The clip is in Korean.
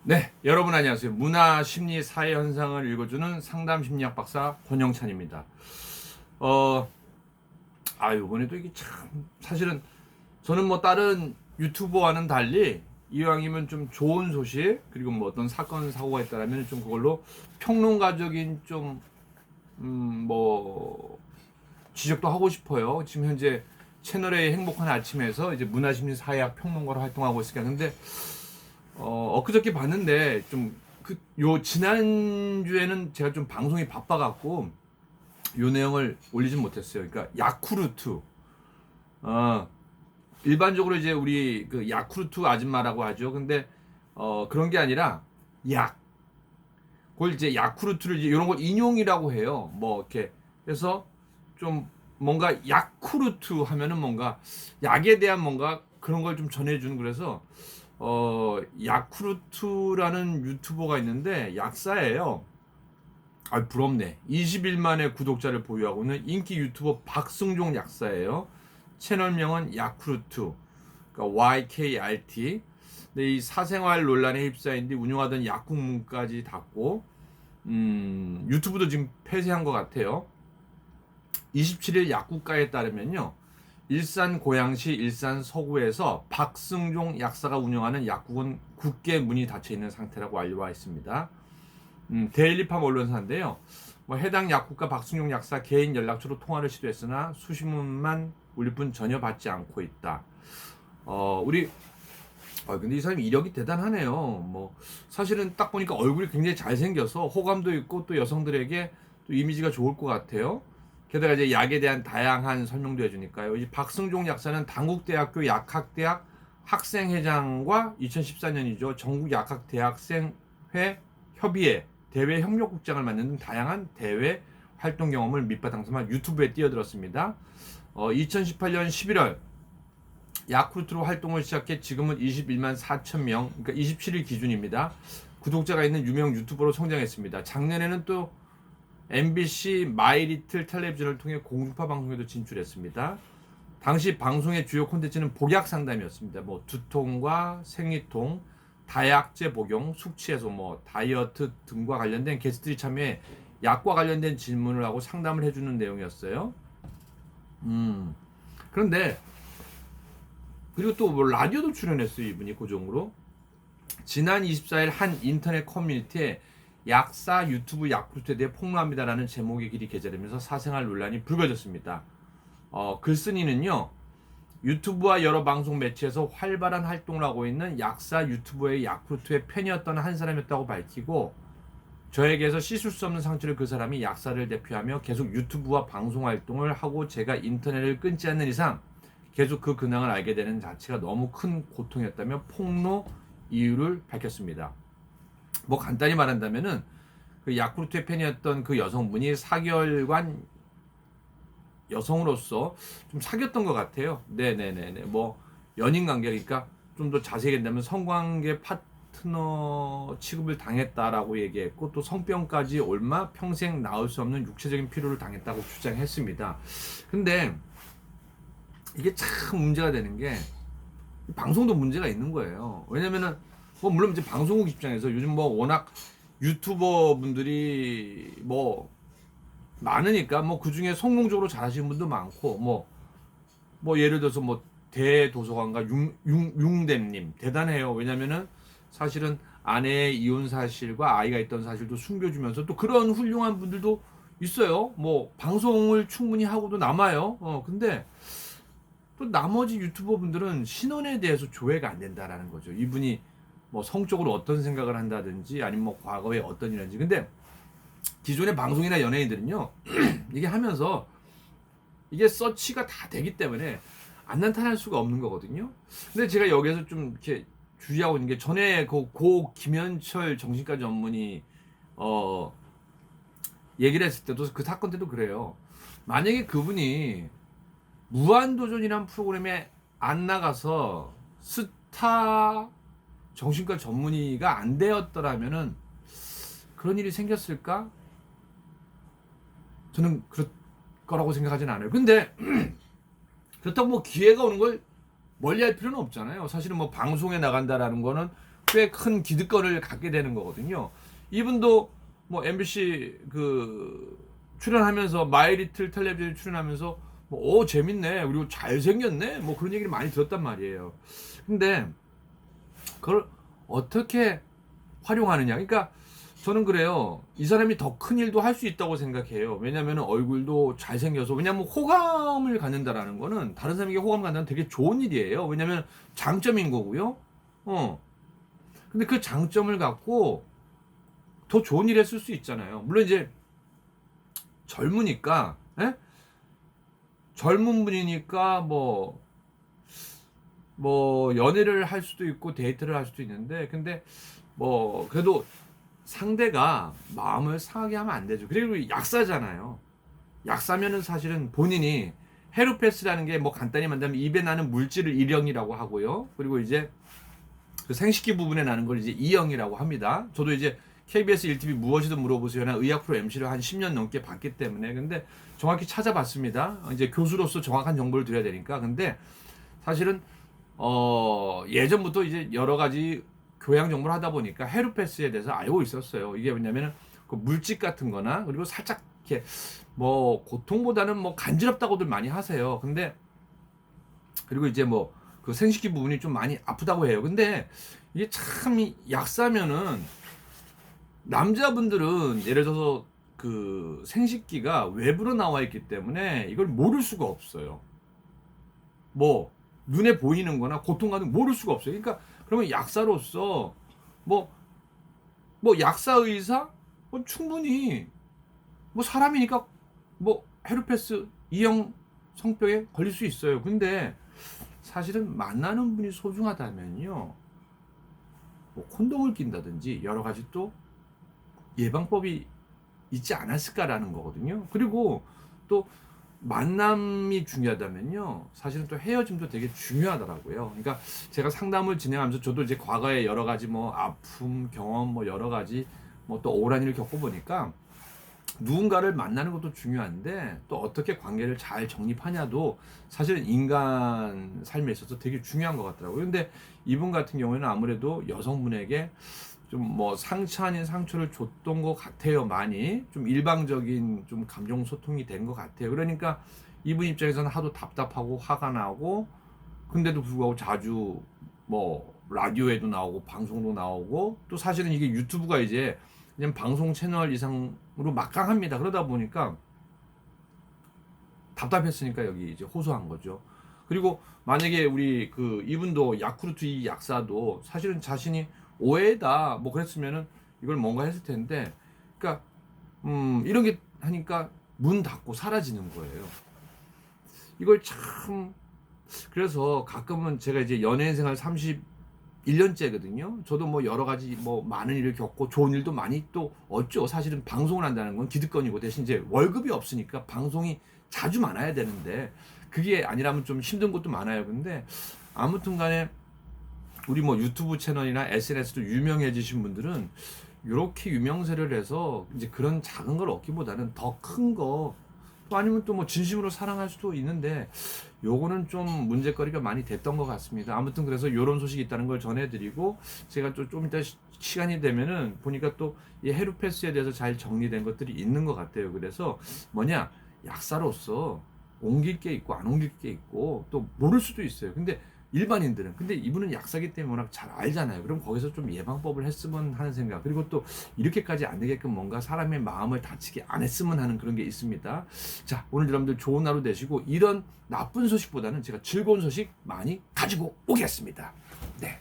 네, 여러분 안녕하세요. 문화, 심리, 사회 현상을 읽어주는 상담 심리학 박사 권영찬입니다. 어, 요번에도 이게 참, 사실은 저는 뭐 다른 유튜버와는 달리 이왕이면 좀 좋은 소식, 그리고 뭐 어떤 사건, 사고가 있다라면 좀 그걸로 평론가적인 좀, 뭐, 지적도 하고 싶어요. 지금 현재 채널의 행복한 아침에서 이제 문화, 심리, 사회학 평론가로 활동하고 있으니까. 근데 엊그저께 봤는데 지난주에는 제가 좀 방송이 바빠갖고 요 내용을 올리진 못했어요. 그러니까 야쿠르트. 일반적으로 이제 우리 그 야쿠르트 아줌마라고 하죠. 근데 그런 게 아니라 약. 그걸 이제 야쿠르트를 이제 이런 걸 인용이라고 해요. 뭐 이렇게 해서 좀 뭔가 야쿠르트 하면은 뭔가 약에 대한 뭔가 그런 걸 좀 전해주는. 그래서 야쿠르트라는 유튜버가 있는데 약사예요. 부럽네. 21만의 구독자를 보유하고 있는 인기 유튜버 박승종 약사예요. 채널명은 야쿠르트, 그러니까 YKRT. 근데 이 사생활 논란에 휩싸인 뒤 운영하던 약국문까지 닫고 유튜브도 지금 폐쇄한 것 같아요. 27일 약국가에 따르면요, 일산 고양시 일산 서구에서 박승종 약사가 운영하는 약국은 굳게 문이 닫혀 있는 상태라고 알려와 있습니다. 데일리팜 언론사인데요. 뭐 해당 약국과 박승용 약사 개인 연락처로 통화를 시도했으나 수신문만 울릴 뿐 전혀 받지 않고 있다. 근데 이 사람이 이력이 대단하네요. 뭐 사실은 딱 보니까 얼굴이 굉장히 잘생겨서 호감도 있고 또 여성들에게 또 이미지가 좋을 것 같아요. 게다가 이제 약에 대한 다양한 설명도 해주니까요. 이 박승종 약사는 당국대학교 약학대학 학생회장과 2014년이죠. 전국 약학대학생회 협의회 대외 협력국장을 맡는 등 다양한 대외 활동 경험을 밑바탕 삼아 유튜브에 뛰어들었습니다. 2018년 11월 야쿠르트로 활동을 시작해 지금은 21만 4천 명, 그러니까 27일 기준입니다. 구독자가 있는 유명 유튜버로 성장했습니다. 작년에는 또 MBC 마이리틀 텔레비전을 통해 공중파 방송에도 진출했습니다. 당시 방송의 주요 콘텐츠는 복약 상담이었습니다. 뭐 두통과 생리통, 다약제 복용, 숙취 해소, 뭐 다이어트 등과 관련된 게스트들이 참여해 약과 관련된 질문을 하고 상담을 해주는 내용이었어요. 그런데 그리고 또 뭐 라디오도 출연했어요, 이분이 고정으로. 지난 24일 한 인터넷 커뮤니티에 약사 유튜브 야쿠르트에 대해 폭로합니다라는 제목의 글이 게재되면서 사생활 논란이 불거졌습니다. 글쓴이는요, 유튜브와 여러 방송 매체에서 활발한 활동을 하고 있는 약사 유튜버의 야쿠르트의 팬이었던 한 사람이었다고 밝히고, 저에게서 씻을 수 없는 상처를 그 사람이 약사를 대표하며 계속 유튜브와 방송 활동을 하고 제가 인터넷을 끊지 않는 이상 계속 그 근황을 알게 되는 자체가 너무 큰 고통이었다며 폭로 이유를 밝혔습니다. 뭐 간단히 말한다면은 그 야쿠르트의 팬이었던 그 여성분이 4개월간 여성으로서 좀 사귀었던 것 같아요. 네네네네. 뭐 연인 관계니까 좀 더 자세히 얘기한다면 성관계 파트너 취급을 당했다라고 얘기했고, 또 성병까지 옮아 평생 나을 수 없는 육체적인 피로를 당했다고 주장했습니다. 근데 이게 참 문제가 되는 게 방송도 문제가 있는 거예요. 왜냐면은 뭐 물론 이제 방송국 입장에서 요즘 뭐 워낙 유튜버 분들이 뭐 많으니까 뭐 그 중에 성공적으로 잘하시는 분도 많고, 뭐 예를 들어서 뭐 대도서관과 융댐님 대단해요. 왜냐면은 사실은 아내의 이혼 사실과 아이가 있던 사실도 숨겨주면서 또 그런 훌륭한 분들도 있어요. 뭐 방송을 충분히 하고도 남아요. 근데 또 나머지 유튜버 분들은 신원에 대해서 조회가 안 된다라는 거죠. 이분이 뭐 성적으로 어떤 생각을 한다든지 아니면 뭐 과거에 어떤 일인지. 근데 기존의 방송이나 연예인들은요, 이게 하면서 이게 서치가 다 되기 때문에 안 나타날 수가 없는 거거든요. 근데 제가 여기서 좀 이렇게 주의하고 있는 게, 전에 고 김현철 정신과 전문의 얘기를 했을 때도 그 사건 때도 그래요. 만약에 그분이 무한도전이란 프로그램에 안 나가서 스타 정신과 전문의가 안 되었더라면은 그런 일이 생겼을까? 저는 그럴 거라고 생각하진 않아요. 근데 그렇다고 뭐 기회가 오는 걸 멀리할 필요는 없잖아요. 사실은 뭐 방송에 나간다라는 거는 꽤 큰 기득권을 갖게 되는 거거든요. 이분도 뭐 MBC 그 출연하면서 마이리틀 텔레비전 출연하면서 뭐 재밌네 그리고 잘생겼네 뭐 그런 얘기를 많이 들었단 말이에요. 근데 그걸 어떻게 활용하느냐. 그러니까 저는 그래요. 이 사람이 더 큰 일도 할 수 있다고 생각해요. 왜냐면 얼굴도 잘생겨서. 왜냐면 호감을 갖는다라는 거는 다른 사람에게 호감 갖는 되게 좋은 일이에요. 왜냐면 장점인 거고요. 근데 그 장점을 갖고 더 좋은 일 했을 수 있잖아요. 물론 이제 젊으니까, 예? 젊은 분이니까 연애를 할 수도 있고 데이트를 할 수도 있는데, 근데 그래도 상대가 마음을 상하게 하면 안 되죠. 그리고 약사잖아요. 약사면은 사실은 본인이 헤르페스라는 게 간단히 말하면 입에 나는 물질을 일형이라고 하고요. 그리고 이제 그 생식기 부분에 나는 걸 이제 이형이라고 합니다. 저도 이제 KBS 1TV 무엇이든 물어보세요나 의학 프로 MC를 한 10년 넘게 봤기 때문에 근데 정확히 찾아봤습니다. 이제 교수로서 정확한 정보를 드려야 되니까. 근데 사실은 예전부터 이제 여러 가지 교양 정보를 하다 보니까 헤르페스에 대해서 알고 있었어요. 이게 뭐냐면은 그 물집 같은 거나 그리고 살짝 이렇게 고통보다는 간지럽다고들 많이 하세요. 근데 그리고 이제 그 생식기 부분이 좀 많이 아프다고 해요. 근데 이게 참 약사면은 남자분들은 예를 들어서 그 생식기가 외부로 나와 있기 때문에 이걸 모를 수가 없어요. 눈에 보이는 거나 고통 같은 거 모를 수가 없어요. 그러니까 그러면 약사로서 약사 의사 충분히 사람이니까 헤르페스 E형 성병에 걸릴 수 있어요. 근데 사실은 만나는 분이 소중하다면요. 콘돔을 낀다든지 여러 가지 또 예방법이 있지 않았을까라는 거거든요. 그리고 또 만남이 중요하다면요. 사실은 또 헤어짐도 되게 중요하더라고요. 그러니까 제가 상담을 진행하면서 저도 이제 과거에 여러 가지 아픔, 경험 여러 가지 또 억울한 일을 겪어보니까 누군가를 만나는 것도 중요한데 또 어떻게 관계를 잘 정립하냐도 사실 인간 삶에 있어서 되게 중요한 것 같더라고요. 근데 이분 같은 경우에는 아무래도 여성분에게 좀 상처 아닌 상처를 줬던 것 같아요. 많이 좀 일방적인 좀 감정 소통이 된 것 같아요. 그러니까 이분 입장에서는 하도 답답하고 화가 나고 근데도 불구하고 자주 라디오에도 나오고 방송도 나오고 또 사실은 이게 유튜브가 이제 그냥 방송 채널 이상으로 막강합니다. 그러다 보니까 답답했으니까 여기 이제 호소한 거죠. 그리고 만약에 우리 이분도 야쿠르트 이 약사도 사실은 자신이 오해다 그랬으면은 이걸 뭔가 했을 텐데, 그러니까 이런 게 하니까 문 닫고 사라지는 거예요. 이걸 참 그래서 가끔은 제가 이제 연예인 생활 31년째거든요. 저도 여러 가지 많은 일을 겪고 좋은 일도 많이 또 얻죠. 사실은 방송을 한다는 건 기득권이고 대신 이제 월급이 없으니까 방송이 자주 많아야 되는데 그게 아니라면 좀 힘든 것도 많아요. 근데 아무튼 간에 우리 유튜브 채널이나 SNS도 유명해지신 분들은 이렇게 유명세를 해서 이제 그런 작은 걸 얻기보다는 더 큰 거 또 아니면 또 진심으로 사랑할 수도 있는데 요거는 좀 문제거리가 많이 됐던 것 같습니다. 아무튼 그래서 요런 소식이 있다는 걸 전해드리고 제가 좀 이따 시간이 되면은 보니까 또 이 헤르페스에 대해서 잘 정리된 것들이 있는 것 같아요. 그래서 약사로서 옮길 게 있고 안 옮길 게 있고 또 모를 수도 있어요. 근데 일반인들은 근데 이분은 약사기 때문에 워낙 잘 알잖아요. 그럼 거기서 좀 예방법을 했으면 하는 생각, 그리고 또 이렇게까지 안 되게끔 뭔가 사람의 마음을 다치게 안 했으면 하는 그런 게 있습니다. 자, 오늘 여러분들 좋은 하루 되시고 이런 나쁜 소식보다는 제가 즐거운 소식 많이 가지고 오겠습니다. 네.